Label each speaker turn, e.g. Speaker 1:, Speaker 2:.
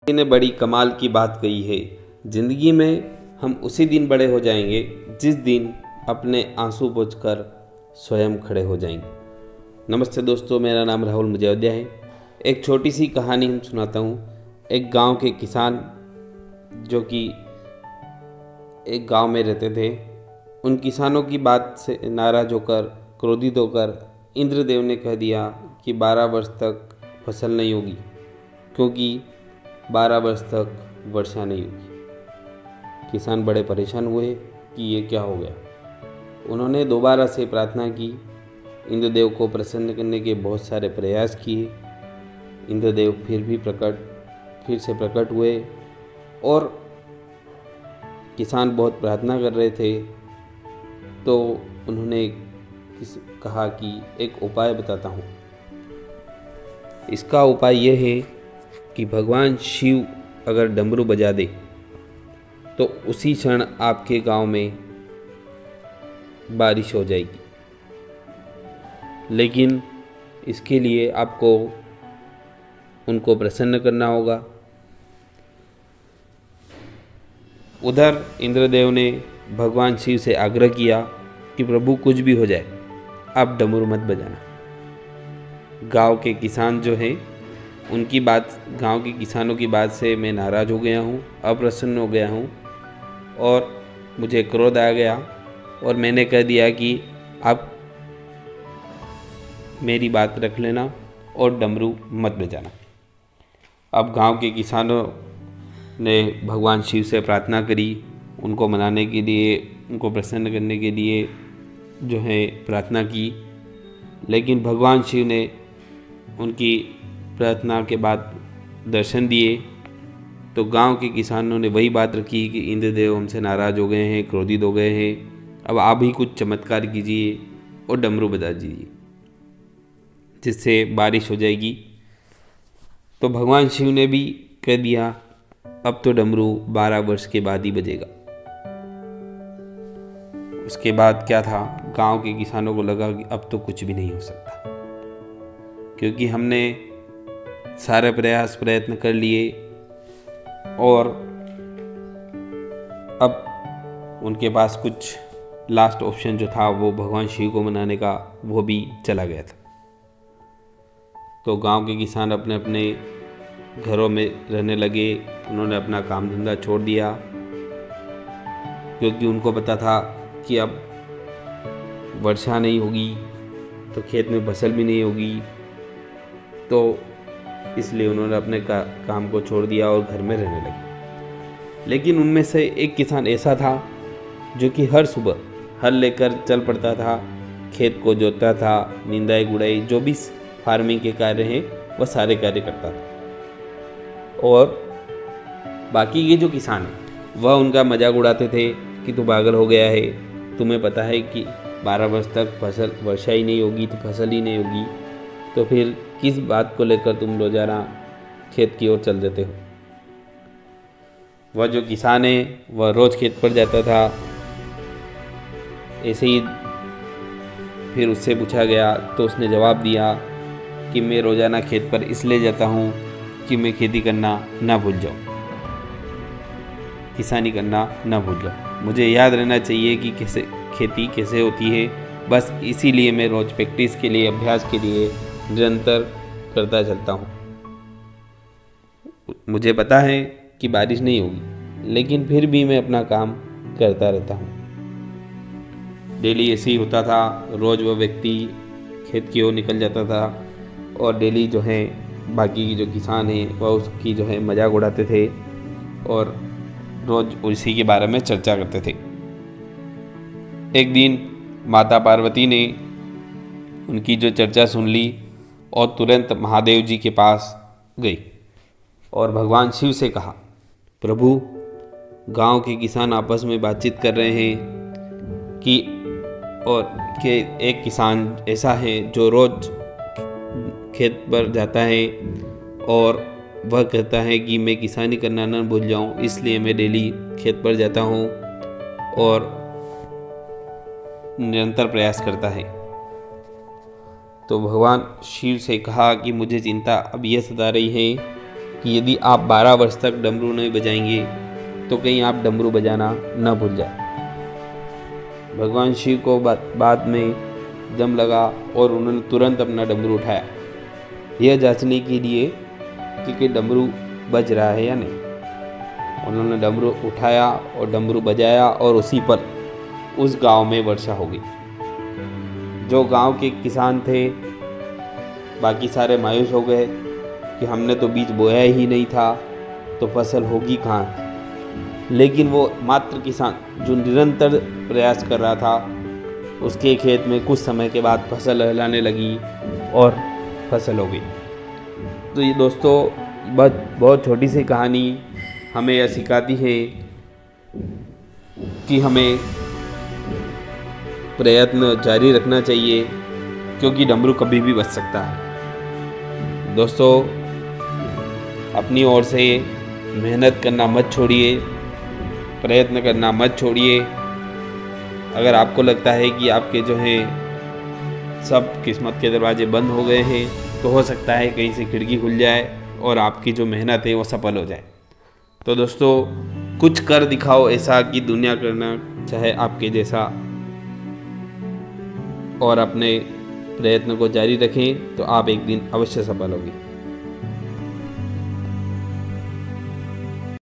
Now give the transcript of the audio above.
Speaker 1: ने बड़ी कमाल की बात कही है। ज़िंदगी में हम उसी दिन बड़े हो जाएंगे जिस दिन अपने आंसू पोंछकर स्वयं खड़े हो जाएंगे। नमस्ते दोस्तों, मेरा नाम राहुल मुजावदिया है। एक छोटी सी कहानी हम सुनाता हूँ। एक गांव के किसान जो कि एक गांव में रहते थे, उन किसानों की बात से नाराज़ होकर, क्रोधित होकर इंद्रदेव ने कह दिया कि 12 वर्ष तक फसल नहीं होगी, क्योंकि 12 वर्ष तक वर्षा नहीं हुई। किसान बड़े परेशान हुए कि ये क्या हो गया। उन्होंने दोबारा से प्रार्थना की, इंद्रदेव को प्रसन्न करने के बहुत सारे प्रयास किए। इंद्रदेव फिर से प्रकट हुए और किसान बहुत प्रार्थना कर रहे थे, तो उन्होंने कहा कि एक उपाय बताता हूँ। इसका उपाय यह है कि भगवान शिव अगर डमरू बजा दे तो उसी क्षण आपके गांव में बारिश हो जाएगी। लेकिन इसके लिए आपको उनको प्रसन्न करना होगा। उधर इंद्रदेव ने भगवान शिव से आग्रह किया कि प्रभु कुछ भी हो जाए, आप डमरू मत बजाना। गांव के किसान जो हैं, उनकी बात, गांव के किसानों की बात से मैं नाराज़ हो गया हूँ, अप्रसन्न हो गया हूँ और मुझे क्रोध आ गया और मैंने कह दिया कि आप मेरी बात रख लेना और डमरू मत बजाना। अब गांव के किसानों ने भगवान शिव से प्रार्थना करी, उनको मनाने के लिए, उनको प्रसन्न करने के लिए जो है प्रार्थना की। लेकिन भगवान शिव ने उनकी प्रार्थना के बाद दर्शन दिए। तो गांव के किसानों ने वही बात रखी कि इंद्रदेव हमसे नाराज़ हो गए हैं, क्रोधित हो गए हैं, अब आप ही कुछ चमत्कार कीजिए और डमरू बजा दीजिए जिससे बारिश हो जाएगी। तो भगवान शिव ने भी कह दिया, अब तो डमरू 12 वर्ष के बाद ही बजेगा। उसके बाद क्या था, गांव के किसानों को लगा कि अब तो कुछ भी नहीं हो सकता, क्योंकि हमने सारे प्रयत्न कर लिए और अब उनके पास कुछ लास्ट ऑप्शन जो था वो भगवान शिव को मनाने का, वो भी चला गया था। तो गांव के किसान अपने अपने घरों में रहने लगे। उन्होंने अपना काम धंधा छोड़ दिया, क्योंकि उनको पता था कि अब वर्षा नहीं होगी तो खेत में फसल भी नहीं होगी। तो इसलिए उन्होंने अपने काम को छोड़ दिया और घर में रहने लगे। लेकिन उनमें से एक किसान ऐसा था जो कि हर सुबह हल लेकर चल पड़ता था, खेत को जोतता था, निंदाई गुड़ाई, जो भी फार्मिंग के कार्य हैं वह सारे कार्य करता था। और बाकी के जो किसान हैं वह उनका मजाक उड़ाते थे कि तू पागल हो गया है, तुम्हें पता है कि 12 वर्ष तक वर्षा ही नहीं होगी तो फसल ही नहीं होगी, तो फिर किस बात को लेकर तुम रोजाना खेत की ओर चल देते हो। वह जो किसान है वह रोज़ खेत पर जाता था। ऐसे ही फिर उससे पूछा गया तो उसने जवाब दिया कि मैं रोज़ाना खेत पर इसलिए जाता हूँ कि मैं खेती करना ना भूल जाऊँ, किसानी करना ना भूल जाऊँ। मुझे याद रहना चाहिए कि खेती कैसे होती है, बस इसीलिए मैं रोज़ प्रैक्टिस के लिए, अभ्यास के लिए निरंतर करता चलता हूँ। मुझे पता है कि बारिश नहीं होगी, लेकिन फिर भी मैं अपना काम करता रहता हूँ। डेली ऐसे ही होता था। रोज़ वह व्यक्ति खेत की ओर निकल जाता था और डेली जो है बाकी जो किसान हैं वह उसकी जो है मजाक उड़ाते थे और रोज़ उसी के बारे में चर्चा करते थे। एक दिन माता पार्वती ने उनकी जो चर्चा सुन ली और तुरंत महादेव जी के पास गई और भगवान शिव से कहा, प्रभु, गांव के किसान आपस में बातचीत कर रहे हैं कि एक किसान ऐसा है जो रोज़ खेत पर जाता है और वह कहता है कि मैं किसानी करना न भूल जाऊं, इसलिए मैं डेली खेत पर जाता हूं और निरंतर प्रयास करता है। तो भगवान शिव से कहा कि मुझे चिंता अब यह सता रही है कि यदि आप 12 वर्ष तक डमरू नहीं बजाएंगे तो कहीं आप डमरू बजाना न भूल जाए। भगवान शिव को बाद में दम लगा और उन्होंने तुरंत अपना डमरू उठाया, यह जांचने के लिए कि डमरू बज रहा है या नहीं। उन्होंने डमरू उठाया और डमरू बजाया और उसी पर उस गांव में वर्षा हो गई। जो गांव के किसान थे बाकी सारे मायूस हो गए कि हमने तो बीज बोया ही नहीं था तो फसल होगी कहाँ। लेकिन वो मात्र किसान जो निरंतर प्रयास कर रहा था, उसके खेत में कुछ समय के बाद फसल लहलाने लगी और फसल हो गई। तो ये दोस्तों बहुत छोटी सी कहानी हमें यह सिखाती है कि हमें प्रयत्न जारी रखना चाहिए, क्योंकि डमरू कभी भी बच सकता है। दोस्तों, अपनी ओर से मेहनत करना मत छोड़िए, प्रयत्न करना मत छोड़िए। अगर आपको लगता है कि आपके जो हैं सब किस्मत के दरवाजे बंद हो गए हैं, तो हो सकता है कहीं से खिड़की खुल जाए और आपकी जो मेहनत है वो सफल हो जाए। तो दोस्तों, कुछ कर दिखाओ ऐसा कि दुनिया करना चाहे आपके जैसा, और अपने प्रयत्न को जारी रखें तो आप एक दिन अवश्य सफल होंगे।